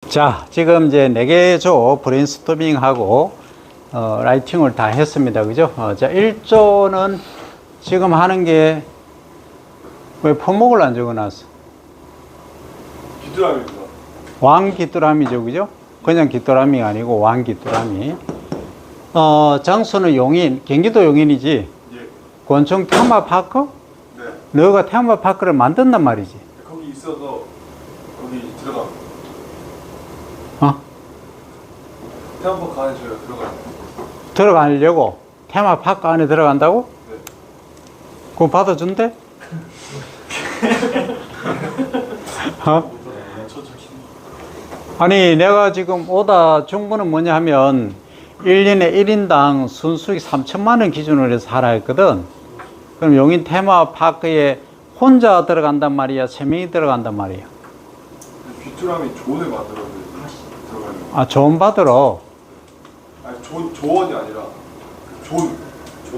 자, 지금 이제 4개 브레인스토밍하고 라이팅을 다 했습니다. 그죠? 자, 1조는 지금 하는 게 왜 품목을 안 적어놨어? 귀뚜라미입니다. 왕귀뚜라미죠. 그죠? 그냥 귀뚜라미가 아니고 왕귀뚜라미. 장소는 용인, 경기도 용인이지. 예. 권총 테마파크? 네. 너가 테마파크를 만든단 말이지. 거기 있어서 거기 들어가. 테마파크 안에 저희가 들어가요. 들어가려고 테마파크 안에 들어간다고? 네. 그거 받아준대? 아니, 내가 지금 오다 중부는 뭐냐 하면 1년에 1인당 순수익 3천만 원 기준으로 해서 하라 했거든. 그럼 용인 테마파크에 혼자 들어간단 말이야? 3명이 들어간단 말이야? 귀뚜라미 존을 만들어야 들어가요. 아, 존 받으러. 아니 조원이 아니라 존.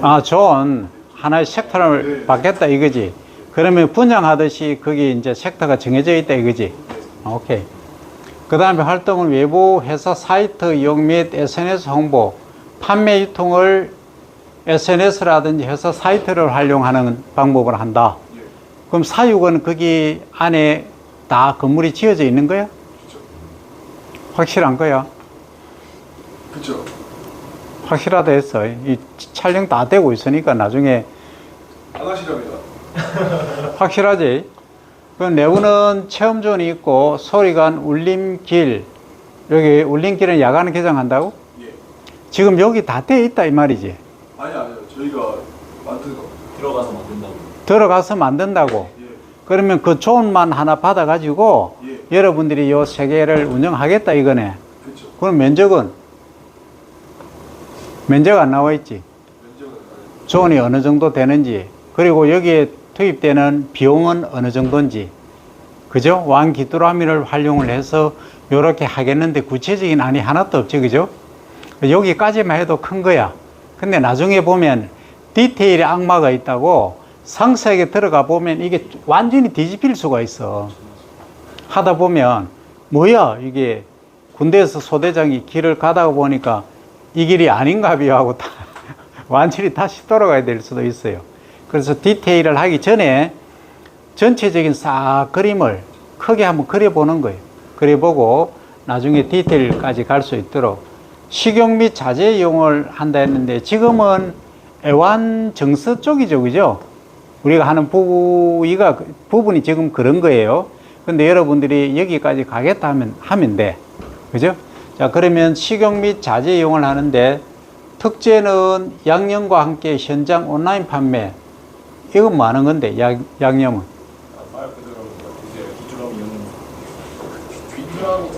아, 존. 하나의 섹터를 네. 받겠다 이거지. 그러면 분양하듯이 거기 이제 섹터가 정해져 있다 이거지. 오케이. 그 다음에 활동은 외부 회사 사이트 이용 및 SNS 홍보, 판매 유통을 SNS라든지 회사 사이트를 활용하는 방법을 한다. 예. 그럼 사육은 거기 안에 다 건물이 지어져 있는 거야? 그쵸. 확실한 거야? 그쵸. 확실하다 했어. 이 촬영 다 되고 있으니까 나중에 안 하시랍니다. 확실하지? 그 내부는 체험존이 있고 소리관 울림길, 여기 울림길은 야간 개장한다고? 예. 지금 여기 다 돼 있다 이 말이지. 아니요. 저희가 만든 거. 들어가서 만든다고. 들어가서 만든다고. 예. 그러면 그 존만 하나 받아 가지고 예. 여러분들이 요 세 개를 운영하겠다 이거네. 그쵸. 그럼 면적 안 나와 있지. 면적은 아니고. 존이 어느 정도 되는지, 그리고 여기에 투입되는 비용은 어느 정도인지, 그죠? 왕귀뚜라미를 활용을 해서 요렇게 하겠는데 구체적인 안이 하나도 없지, 그죠? 여기까지만 해도 큰 거야. 근데 나중에 보면 디테일의 악마가 있다고, 상세하게 들어가 보면 이게 완전히 뒤집힐 수가 있어. 하다 보면 뭐야 이게, 군대에서 소대장이 길을 가다가 보니까 이 길이 아닌가 비요 하고 완전히 다시 돌아가야 될 수도 있어요. 그래서 디테일을 하기 전에 전체적인 싹 그림을 크게 한번 그려보는 거예요. 그려보고 나중에 디테일까지 갈 수 있도록 식용 및 자재 이용을 한다 했는데, 지금은 애완정서 쪽이죠, 그죠? 우리가 하는 부분이 지금 그런 거예요. 근데 여러분들이 여기까지 가겠다 하면 돼. 그죠? 자, 그러면 식용 및 자재 이용을 하는데, 특제는 양념과 함께 현장 온라인 판매. 이건 뭐 하는 건데, 양념은? 말 그대로 이제 귀뚜라미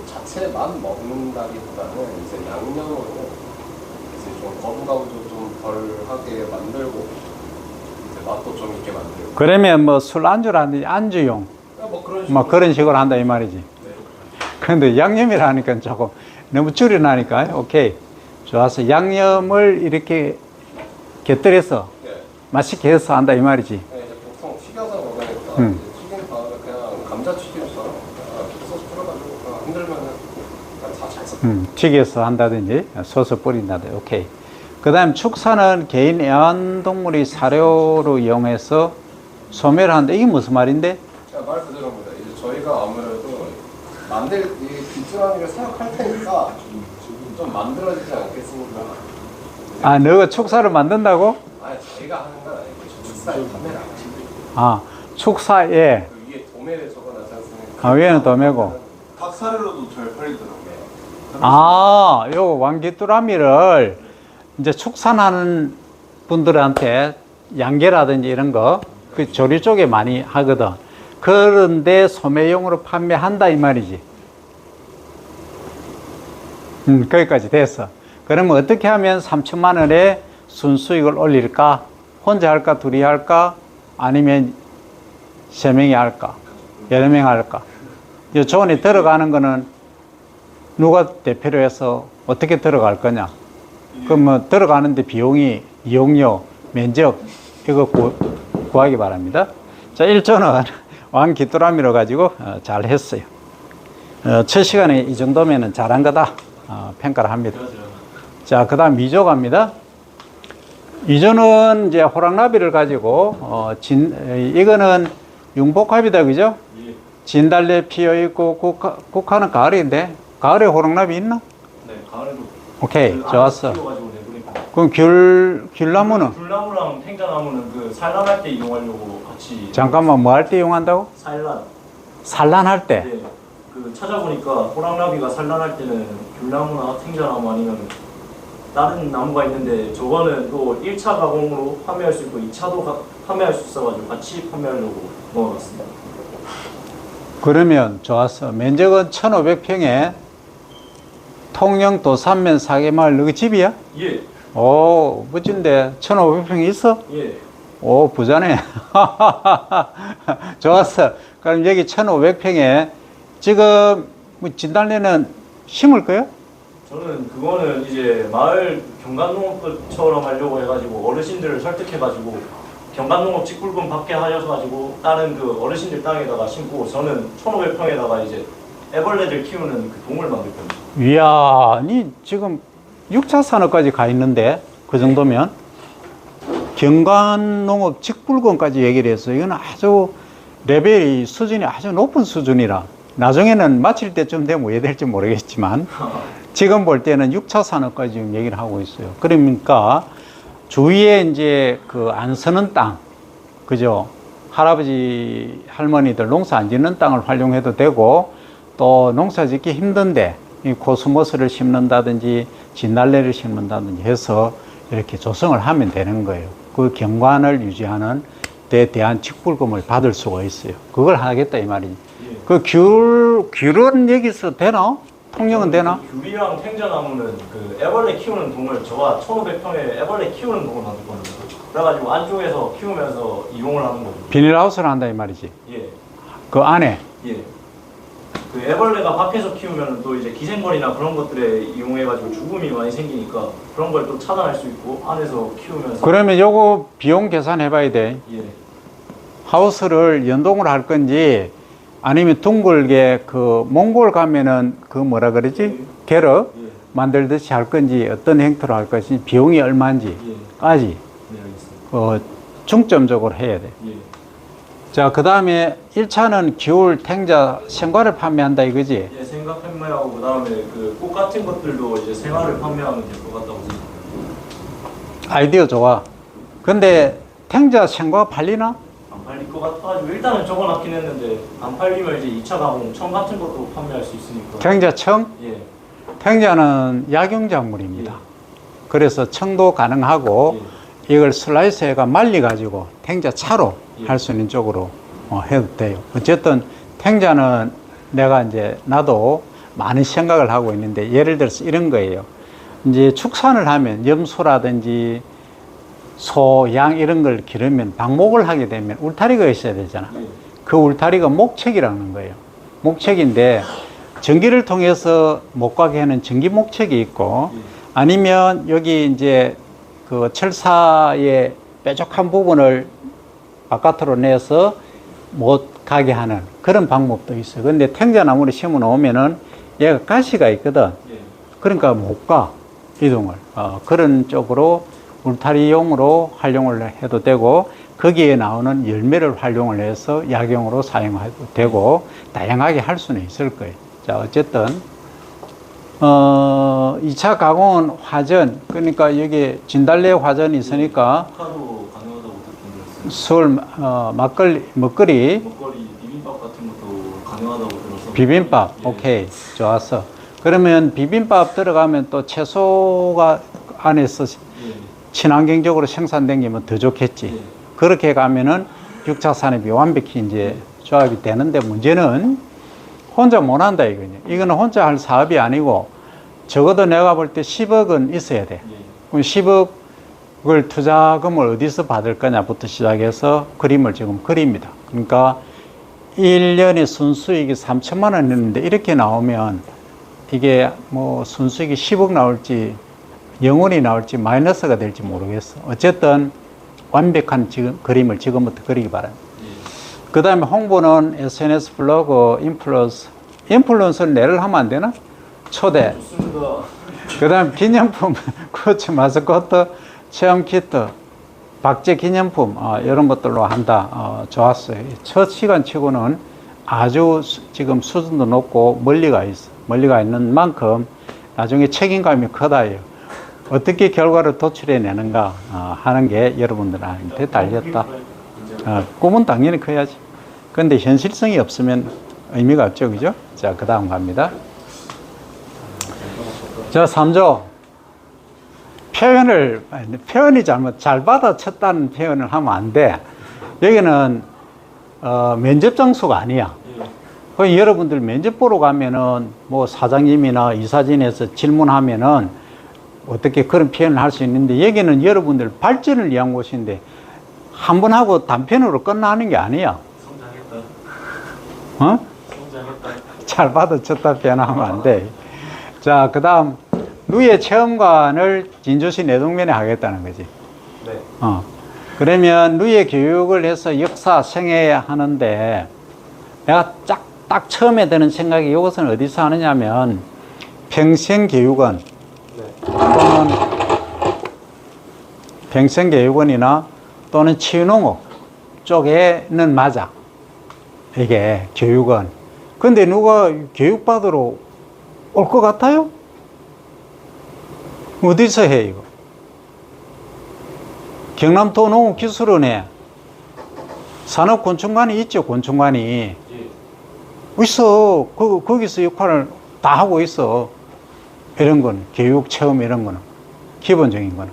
자체만 먹는다기보다는 이제 양념으로 이제 좀 거부감도 좀 덜하게 만들고 이제 맛도 좀 있게 만들고. 그러면 뭐 술 안주라든지 안주용, 뭐 그런 식으로 한다 이 말이지. 근데 양념이라니까 조금 너무 줄여나니까. 오케이, 좋았어. 양념을 이렇게 곁들여서 맛있게 해서 한다 이 말이지. 네, 이제 보통 튀겨서 먹으니까 튀긴 다음에 그냥 감자튀김처럼 소스 뿌려가지고 그냥 흔들면은 그냥 다잘 섞여. 튀겨서 한다든지 소스 뿌린다든지. 오케이. 그 다음 축사는 개인 애완동물이 사료로 이용해서 소매를 하는데, 이게 무슨 말인데? 말 그대로입니다. 이제 저희가 아무래도 이 귀뚜라미를 사육할 테니까 좀 만들어지지 않겠습니까? 아, 너가 축사를 만든다고? 아니, 저희가 하는 건 아니고 축사에 판매를 안 하시고. 아, 축사에. 그 위에 도매를 적어놨지 않습니까? 아, 위에는 도매고. 닭 사료로도 잘 팔리더라고요. 아, 요 왕귀뚜라미를 이제 축산하는 분들한테 양계라든지 이런 거, 그 조리 쪽에 많이 하거든. 그런데 소매용으로 판매한다 이 말이지. 거기까지 됐어. 그러면 어떻게 하면 3천만 원에 순수익을 올릴까? 혼자 할까? 둘이 할까? 아니면 3명이 할까? 여러 명 할까? 이 조언이 들어가는 거는 누가 대표로 해서 어떻게 들어갈 거냐? 그럼 뭐 들어가는데 비용이, 이용료, 면적, 이거 구하기 바랍니다. 자, 1조는 왕귀뚜라미로 가지고 잘 했어요. 첫 시간에 이 정도면은 잘한 거다 평가를 합니다. 자, 그 다음 2조 갑니다. 2조는 이제 호랑나비를 가지고 이거는 융복합이다, 그죠? 예. 진달래 피어 있고 국화는 가을인데 가을에 호랑나비 있나? 네, 가을에도. 오케이, 좋았어. 키워가지고 내보니까. 그럼 귤나무는? 귤나무랑 탱자나무는 그 산란할 때 이용하려고 같이. 잠깐만, 뭐 할 때 이용한다고? 산란. 산란할 때. 네. 그 찾아보니까 호랑나비가 산란할 때는 귤나무나 탱자나무 아니면 다른 나무가 있는데 저거는 또 1차 가공으로 판매할 수 있고 2차도 판매할 수 있어가지고 같이 판매하려고 넣어놨습니다. 그러면 좋았어. 면적은 1,500평에 통영 도산면 사계마을 너희 집이야? 예. 오, 멋진데 1,500평이 있어? 예. 오, 부자네. 좋았어. 그럼 여기 1,500평에 지금 뭐 진달래는 심을 거요? 저는 그거는 이제 마을 경관농업처럼 하려고 해가지고 어르신들을 설득해가지고 경관농업 직불금 받게 하셔가지고 다른 그 어르신들 땅에다가 심고 저는 1,500평에다가 이제 애벌레들 키우는 그 동을 만들 겁니다. 이야, 니 지금 6차 산업까지 가 있는데 그 정도면 경관농업 직불금까지 얘기를 했어. 이건 아주 레벨이 수준이 아주 높은 수준이라 나중에는 마칠 때쯤 되면 왜 될지 모르겠지만 지금 볼 때는 6차 산업까지 지금 얘기를 하고 있어요. 그러니까 주위에 이제 그 안 쓰는 땅, 그죠? 할아버지, 할머니들 농사 안 짓는 땅을 활용해도 되고 또 농사 짓기 힘든데 이 코스모스를 심는다든지 진달래를 심는다든지 해서 이렇게 조성을 하면 되는 거예요. 그 경관을 유지하는 데 대한 직불금을 받을 수가 있어요. 그걸 하겠다 이 말이지. 예. 그 귤은 여기서 되나? 통영은 되나? 귤이랑 탱자나무는 그 애벌레 키우는 동을 저가 1,500평에 애벌레 키우는 동을 만들 겁니다. 그래가지고 안쪽에서 키우면서 이용을 하는 거죠. 비닐하우스를 한다 이 말이지. 예. 그 안에. 예. 그 애벌레가 밖에서 키우면 또 이제 기생벌이나 그런 것들에 이용해가지고 죽음이 많이 생기니까 그런 걸 또 차단할 수 있고 안에서 키우면서. 그러면 요거 비용 계산해 봐야 돼. 예. 하우스를 연동을 할 건지 아니면 둥글게 그 몽골 가면은 그 뭐라 그러지? 게르 예. 만들듯이 할 건지 어떤 형태로 할 것인지 비용이 얼마인지까지 네, 알겠습니다. 중점적으로 해야 돼. 예. 자, 그 다음에 1차는 귤, 탱자, 생과를 판매한다 이거지? 예, 생각 판매하고 그다음에 그 꽃 같은 것들도 이제 생화를 판매하면 될 것 같다고 생각합니다. 아이디어 좋아. 근데 탱자, 생과 팔리나? 안 팔릴 것 같아가지고 일단은 적어놨긴 했는데 안 팔리면 이제 2차 가공 청 같은 것도 판매할 수 있으니까. 탱자, 청? 예. 탱자는 약용작물입니다. 예. 그래서 청도 가능하고 예. 이걸 슬라이스 해가 말려가지고 탱자 차로 예. 할 수 있는 쪽으로 해도 돼요. 어쨌든 탱자는 내가 이제 나도 많은 생각을 하고 있는데 예를 들어서 이런 거예요. 이제 축산을 하면 염소라든지 소, 양 이런 걸 기르면 방목을 하게 되면 울타리가 있어야 되잖아. 예. 그 울타리가 목책이라는 거예요. 목책인데 전기를 통해서 못 가게 하는 전기 목책이 있고 예. 아니면 여기 이제 그 철사의 뾰족한 부분을 바깥으로 내서 못 가게 하는 그런 방법도 있어요. 근데 탱자나무를 심어 놓으면은 얘가 가시가 있거든. 예. 그러니까 못 가, 이동을. 그런 쪽으로 울타리용으로 활용을 해도 되고 거기에 나오는 열매를 활용을 해서 약용으로 사용해도 되고 다양하게 할 수는 있을 거예요. 자, 어쨌든 2차 가공은 화전, 그러니까 여기 진달래 화전이 있으니까 카도 가능하다고 듣긴 들었어요. 서울 먹거리 먹거리 비빔밥 같은 것도 가능하다고 들어서. 비빔밥. 예. 오케이, 좋았어. 그러면 비빔밥 들어가면 또 채소가 안에서 예. 친환경적으로 생산되면 더 좋겠지. 예. 그렇게 가면은 6차 산업이 완벽히 이제 조합이 되는데 문제는 혼자 못 한다 이거냐. 이거는 혼자 할 사업이 아니고 적어도 내가 볼 때 10억은 있어야 돼. 예. 그럼 10억을 투자금을 어디서 받을 거냐부터 시작해서 그림을 지금 그립니다. 그러니까 1년에 순수익이 3천만 원 했는데 이렇게 나오면 이게 뭐 순수익이 10억 나올지 영원히 나올지 마이너스가 될지 모르겠어. 어쨌든 완벽한 지금 그림을 지금부터 그리기 바랍니다. 예. 그 다음에 홍보는 SNS 블로그, 인플루언서, 인플루언서를 내를 하면 안 되나? 초대. 좋습니다. 그 다음 기념품, 코치 마스코트, 체험 키트, 박제 기념품, 이런 것들로 한다. 좋았어요. 첫 시간 치고는 아주 지금 수준도 높고 멀리가 있어. 멀리가 있는 만큼 나중에 책임감이 크다요. 어떻게 결과를 도출해내는가 하는 게 여러분들한테 달렸다. 꿈은 당연히 커야지. 근데 현실성이 없으면 의미가 없죠. 그죠? 자, 그 다음 갑니다. 자, 3조. 표현이 잘 받아쳤다는 표현을 하면 안 돼. 여기는, 면접 장소가 아니야. 그 여러분들 면접 보러 가면은, 뭐, 사장님이나 이사진에서 질문하면은, 어떻게 그런 표현을 할 수 있는데, 여기는 여러분들 발전을 위한 곳인데, 한 번 하고 단편으로 끝나는 게 아니야. 성장했다. 어? 성장했다. 잘 받아쳤다 표현하면 안 돼. 자, 그 다음, 누에 체험관을 진주시 내동면에 하겠다는 거지. 네. 그러면 누에 교육을 해서 역사 생애 하는데, 내가 딱 처음에 드는 생각이 이것은 어디서 하느냐면, 평생교육원, 또는 평생교육원이나 또는 치유농업 쪽에는 맞아. 이게 교육원. 근데 누가 교육받으러 올 것 같아요? 어디서 해, 이거? 경남도 농업기술원에 산업곤충관이 있죠, 곤충관이. 예. 있어. 거기서 역할을 다 하고 있어. 이런 건, 교육, 체험 이런 거는. 기본적인 거는.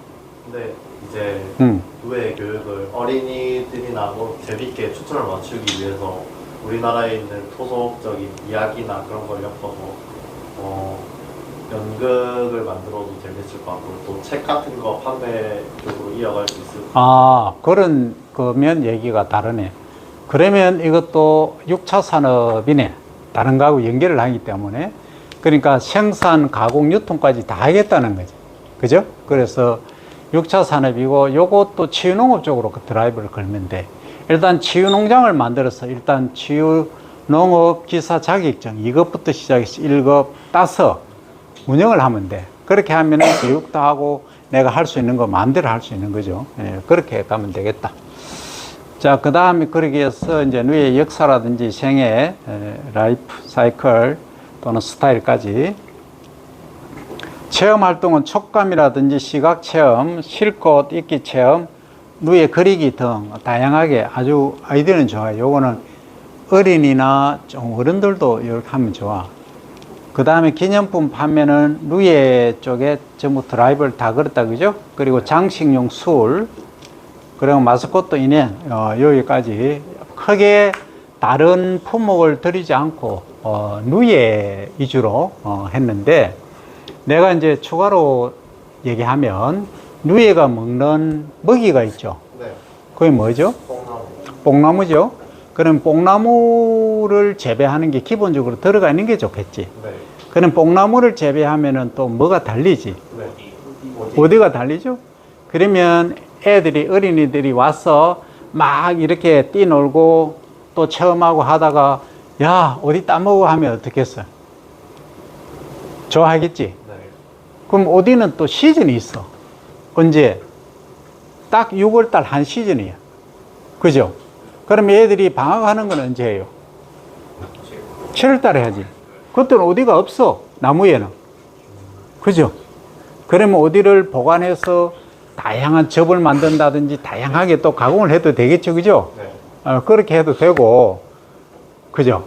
네, 이제 음. 누에 교육을 어린이들이나 뭐 재밌게 초점을 맞추기 위해서 우리나라에 있는 토속적인 이야기나 그런 걸 엮어서 연극을 만들어도 재밌을 것 같고 또 책 같은 거 판매 쪽으로 이어갈 수 있을 것 같고. 그런 거면 얘기가 다르네. 그러면 이것도 6차 산업이네. 다른 거하고 연결을 하기 때문에. 그러니까 생산, 가공, 유통까지 다 하겠다는 거지. 그죠? 그래서 6차 산업이고 요것도 치유농업 쪽으로 그 드라이브를 걸면 돼. 일단 치유농장을 만들어서 일단 치유농업 기사 자격증 이것부터 시작해서 1급 따서 운영을 하면 돼. 그렇게 하면은 교육도 하고 내가 할 수 있는 거 마음대로 할 수 있는 거죠. 예, 그렇게 가면 되겠다. 자, 그 다음에 그러기 위해서 이제 누의 역사라든지 생애, 라이프 사이클 또는 스타일까지 체험 활동은 촉감이라든지 시각 체험, 실꽃 읽기 체험, 누에 그리기 등 다양하게 아주 아이디어는 좋아요. 요거는 어린이나 좀 어른들도 이렇게 하면 좋아. 그 다음에 기념품 판매는 누에 쪽에 전부 드라이브를 다 걸었다, 그죠? 그리고 장식용 술, 그리고 마스코트 인행, 여기까지 크게 다른 품목을 들이지 않고, 누에 위주로 했는데, 내가 이제 추가로 얘기하면, 누에가 먹는 먹이가 있죠. 네, 그게 뭐죠? 뽕나무. 뽕나무죠. 그럼 뽕나무를 재배하는 게 기본적으로 들어가 있는 게 좋겠지. 네, 그럼 뽕나무를 재배하면은 또 뭐가 달리지? 네. 어디가 달리죠? 그러면 애들이, 어린이들이 와서 막 이렇게 뛰놀고 또 체험하고 하다가 야, 어디 따먹어 하면 어떻겠어? 좋아하겠지? 네. 그럼 어디는 또 시즌이 있어. 언제? 딱 6월달 한 시즌이야. 그죠? 그럼 애들이 방학하는 건 언제 해요? 7월달에 하지. 그때는 어디가 없어. 나무에는. 그죠? 그러면 어디를 보관해서 다양한 접을 만든다든지 다양하게 또 가공을 해도 되겠죠. 그죠? 네. 그렇게 해도 되고. 그죠?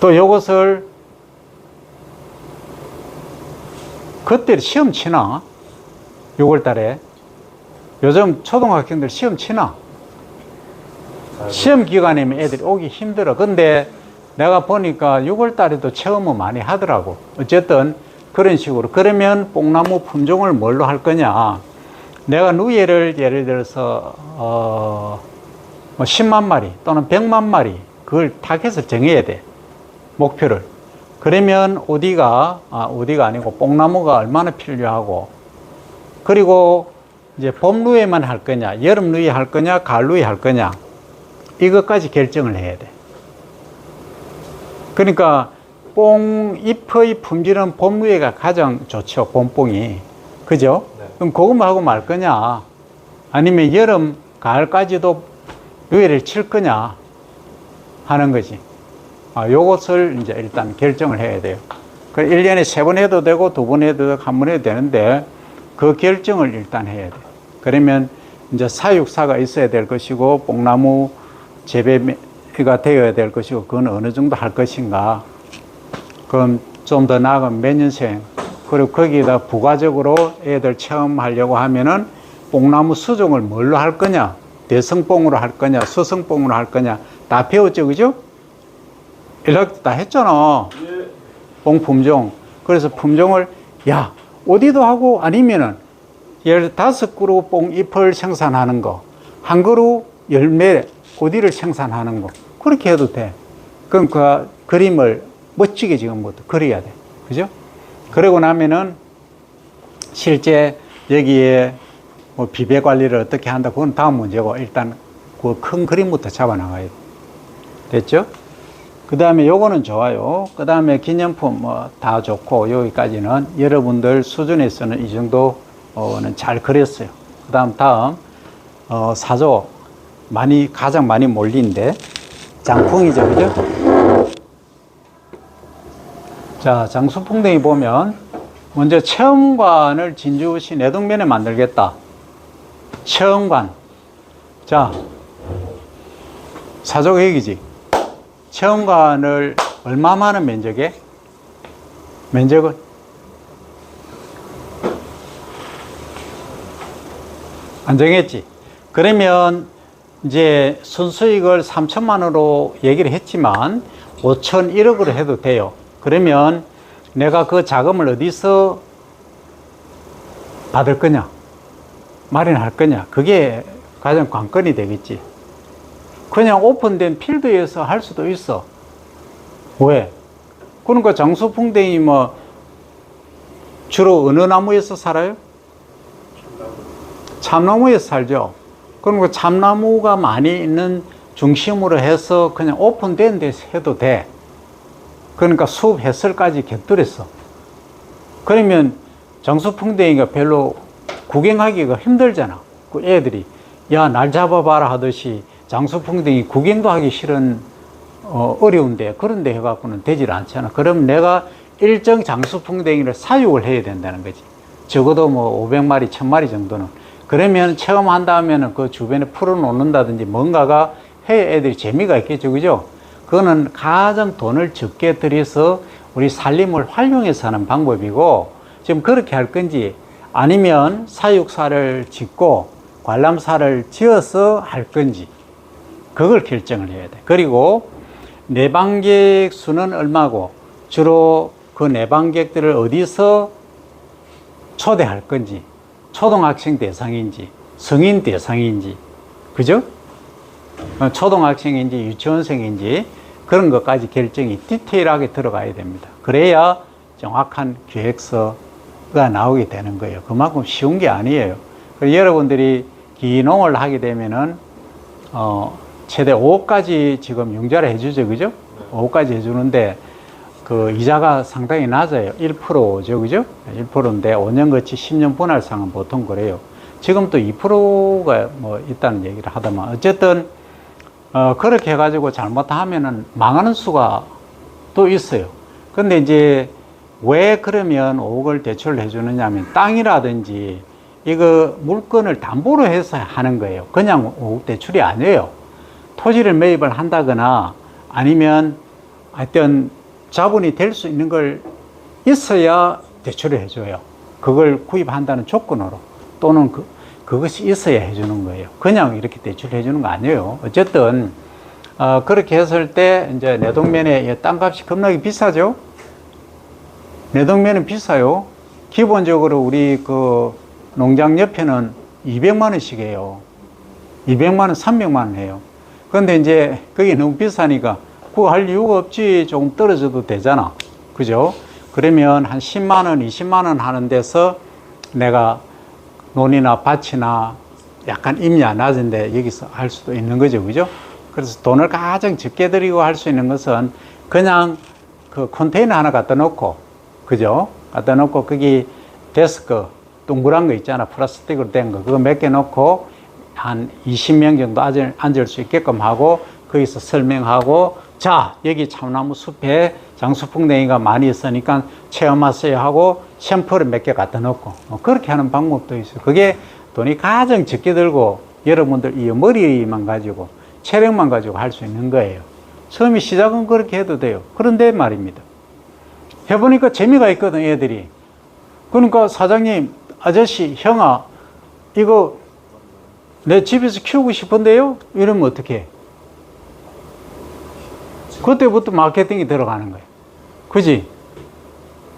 또 요것을 그때 시험 치나? 6월 달에. 요즘 초등학생들 시험 치나? 시험 기간이면 애들이 오기 힘들어. 근데 내가 보니까 6월 달에도 체험을 많이 하더라고. 어쨌든 그런 식으로. 그러면 뽕나무 품종을 뭘로 할 거냐? 내가 누에를 예를 들어서 뭐 10만 마리 또는 100만 마리 그걸 타겟을 정해야 돼. 목표를. 그러면 어디가 아니고 뽕나무가 얼마나 필요하고, 그리고 이제 봄 누에만 할 거냐, 여름 누에 할 거냐, 가을 누에 할 거냐, 이것까지 결정을 해야 돼. 그러니까 뽕잎의 품질은 봄류가 가장 좋죠. 봄뽕이. 그죠? 네. 그럼 그것만 하고 말 거냐? 아니면 여름, 가을까지도 유해를 칠 거냐? 하는 거지. 요것을 이제 일단 결정을 해야 돼요. 그 1년에 3번 해도 되고 2번 해도 되고 1번 해도 되는데 그 결정을 일단 해야 돼요. 그러면 이제 사육사가 있어야 될 것이고 뽕나무 재배가 되어야 될 것이고 그건 어느 정도 할 것인가. 그럼 좀 더 나아가면 몇 년생. 그리고 거기에다 부가적으로 애들 체험하려고 하면은 뽕나무 수종을 뭘로 할 거냐? 대성뽕으로 할 거냐? 수성뽕으로 할 거냐? 다 배웠죠, 그죠? 이렇게 다 했잖아. 예. 뽕 품종. 그래서 품종을, 야, 어디도 하고 아니면은 15그루 뽕잎을 생산하는 거, 한 그루 열매, 어디를 생산하는 거. 그렇게 해도 돼. 그럼 그 그림을 멋지게 지금부터 그려야 돼. 그죠? 그러고 나면은 실제 여기에 뭐 비배 관리를 어떻게 한다. 그건 다음 문제고 일단 그 큰 그림부터 잡아 나가야 돼. 됐죠? 그 다음에 요거는 좋아요. 그 다음에 기념품 뭐 다 좋고 여기까지는 여러분들 수준에서는 이 정도는 잘 그렸어요. 그 다음 사조 가장 많이 몰린데 장풍이죠, 그죠? 자, 장수풍뎅이 보면 먼저 체험관을 진주시 내동면에 만들겠다. 체험관. 자, 사조가 여기지. 체험관을 얼마만한 면적에? 면적은? 안 정했지. 그러면 이제 순수익을 3천만 원으로 얘기를 했지만 5천 1억으로 해도 돼요. 그러면 내가 그 자금을 어디서 받을 거냐? 마련할 거냐? 그게 가장 관건이 되겠지. 그냥 오픈된 필드에서 할 수도 있어. 왜? 그러니까 장수풍뎅이 뭐 주로 어느 나무에서 살아요? 참나무에서 살죠. 그러니까 참나무가 많이 있는 중심으로 해서 그냥 오픈된 데서 해도 돼. 그러니까 숲 해설까지 곁들였어. 그러면 장수풍뎅이가 별로 구경하기가 힘들잖아. 그 애들이 야, 날 잡아봐라 하듯이 장수풍뎅이 구경도 하기 싫은 어려운데 그런데 해갖고는 되질 않잖아. 그럼 내가 일정 장수풍뎅이를 사육을 해야 된다는 거지. 적어도 뭐 500마리, 1000마리 정도는. 그러면 체험한다 하면은 그 주변에 풀어놓는다든지 뭔가가 해 애들이 재미가 있겠죠, 그죠? 그거는 가장 돈을 적게 들여서 우리 살림을 활용해서 하는 방법이고, 지금 그렇게 할 건지 아니면 사육사를 짓고 관람사를 지어서 할 건지 그걸 결정을 해야 돼. 그리고 내방객 수는 얼마고 주로 그 내방객들을 어디서 초대할 건지, 초등학생 대상인지 성인 대상인지, 그죠? 초등학생인지 유치원생인지 그런 것까지 결정이 디테일하게 들어가야 됩니다. 그래야 정확한 계획서가 나오게 되는 거예요. 그만큼 쉬운 게 아니에요. 여러분들이 기농을 하게 되면은 최대 5억까지 지금 융자를 해주죠, 그죠? 5억까지 해주는데 그 이자가 상당히 낮아요. 1%죠, 그죠? 1%인데 5년 거치 10년 분할상은 보통 그래요. 지금 또 2%가 뭐 있다는 얘기를 하더만 어쨌든 그렇게 해가지고 잘못하면은 망하는 수가 또 있어요. 근데 이제 왜 그러면 5억을 대출을 해주느냐 하면 땅이라든지 이거 물건을 담보로 해서 하는 거예요. 그냥 5억 대출이 아니에요. 토지를 매입을 한다거나 아니면 하여튼 자본이 될 수 있는 걸 있어야 대출을 해줘요. 그걸 구입한다는 조건으로 또는 그것이 있어야 해주는 거예요. 그냥 이렇게 대출을 해주는 거 아니에요. 어쨌든 그렇게 했을 때 이제 내동면에 땅값이 겁나게 비싸죠. 내동면은 비싸요. 기본적으로 우리 그 농장 옆에는 200만 원씩 해요. 200만 원, 300만 원 해요. 그런데 이제 그게 너무 비싸니까 그거 할 이유가 없지. 조금 떨어져도 되잖아. 그죠? 그러면 한 10만 원, 20만 원 하는 데서 내가 논이나 밭이나 약간 임야 낮은데 여기서 할 수도 있는 거죠. 그죠? 그래서 돈을 가장 적게 들이고 할 수 있는 것은 그냥 그 컨테이너 하나 갖다 놓고, 그죠? 갖다 놓고 거기 데스크 동그란 거 있잖아. 플라스틱으로 된 거. 그거 몇 개 놓고 한 20명 정도 앉을 수 있게끔 하고 거기서 설명하고, 자, 여기 참나무 숲에 장수풍뎅이가 많이 있으니까 체험하세요 하고 샘플을 몇 개 갖다 놓고, 그렇게 하는 방법도 있어요. 그게 돈이 가장 적게 들고 여러분들 이 머리만 가지고 체력만 가지고 할 수 있는 거예요. 처음에 시작은 그렇게 해도 돼요. 그런데 말입니다. 해보니까 재미가 있거든, 애들이. 그러니까 사장님, 아저씨, 형아, 이거 내 집에서 키우고 싶은데요? 이러면 어떻게 해? 그때부터 마케팅이 들어가는 거예요. 그지?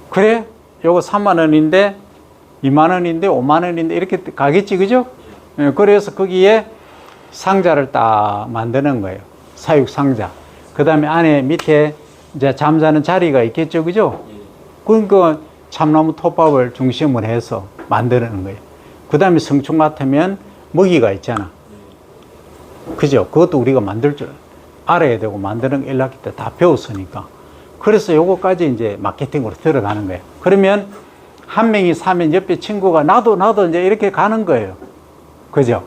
그래? 요거 3만 원인데, 2만 원인데, 5만 원인데, 이렇게 가겠지, 그죠? 예, 그래서 거기에 상자를 딱 만드는 거예요. 사육 상자. 그 다음에 안에 밑에 이제 잠자는 자리가 있겠죠, 그죠? 그러니까 참나무 톱밥을 중심으로 해서 만드는 거예요. 그 다음에 성충 같으면 먹이가 있잖아. 그죠? 그것도 우리가 만들 줄 알아야 되고 만드는 거 1학기 때 다 배웠으니까. 그래서 요거까지 이제 마케팅으로 들어가는 거예요. 그러면 한 명이 사면 옆에 친구가 나도 이제 이렇게 가는 거예요. 그죠?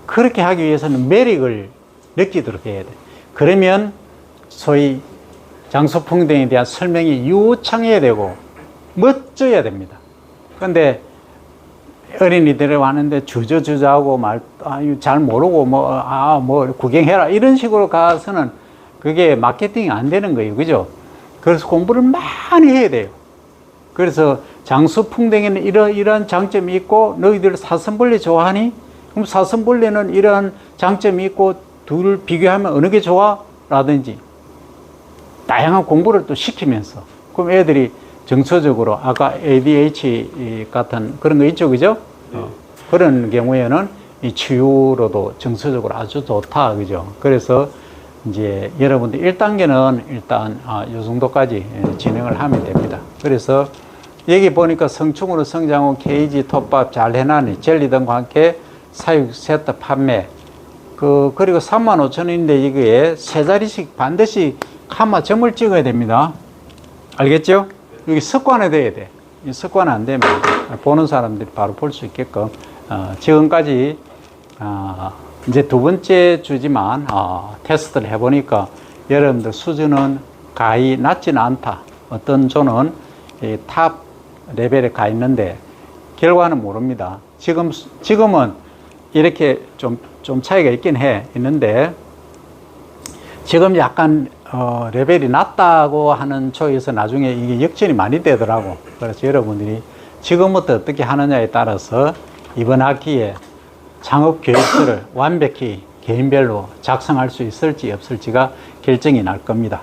그렇게 하기 위해서는 매력을 느끼도록 해야 돼. 그러면 소위 장수풍뎅이에 대한 설명이 유창해야 되고 멋져야 됩니다. 근데 어린이들이 왔는데 주저주저하고 잘 모르고 뭐 구경해라 이런 식으로 가서는 그게 마케팅이 안 되는 거예요. 그죠? 그래서 공부를 많이 해야 돼요. 그래서 장수풍뎅이는 이런 장점이 있고 너희들 사슴벌레 좋아하니? 그럼 사슴벌레는 이런 장점이 있고 둘을 비교하면 어느 게 좋아? 라든지 다양한 공부를 또 시키면서 그럼 애들이 정서적으로 아까 ADH 같은 그런 거 있죠, 그죠? 그런 경우에는 이 치유로도 정서적으로 아주 좋다, 그죠? 그래서 이제 여러분들 1단계는 일단 요 정도까지 진행을 하면 됩니다. 그래서 여기 보니까 성충으로 성장한 케이지 톱밥 잘 해놨니? 젤리 등과 함께 사육 세트 판매. 그리고 35,000원인데 이거에 세 자리씩 반드시 카마 점을 찍어야 됩니다. 알겠죠? 여기 습관에 돼야 돼. 이 습관 안 되면 보는 사람들이 바로 볼 수 있게끔 지금까지 이제 두 번째 주지만 테스트를 해보니까 여러분들 수준은 가히 낮지는 않다. 어떤 조는 탑 레벨에 가 있는데 결과는 모릅니다. 지금은 이렇게 좀 차이가 있는데 지금 약간 레벨이 낮다고 하는 쪽에서 나중에 이게 역전이 많이 되더라고. 그래서 여러분들이 지금부터 어떻게 하느냐에 따라서 이번 학기에 창업 계획서를 완벽히 개인별로 작성할 수 있을지 없을지가 결정이 날 겁니다.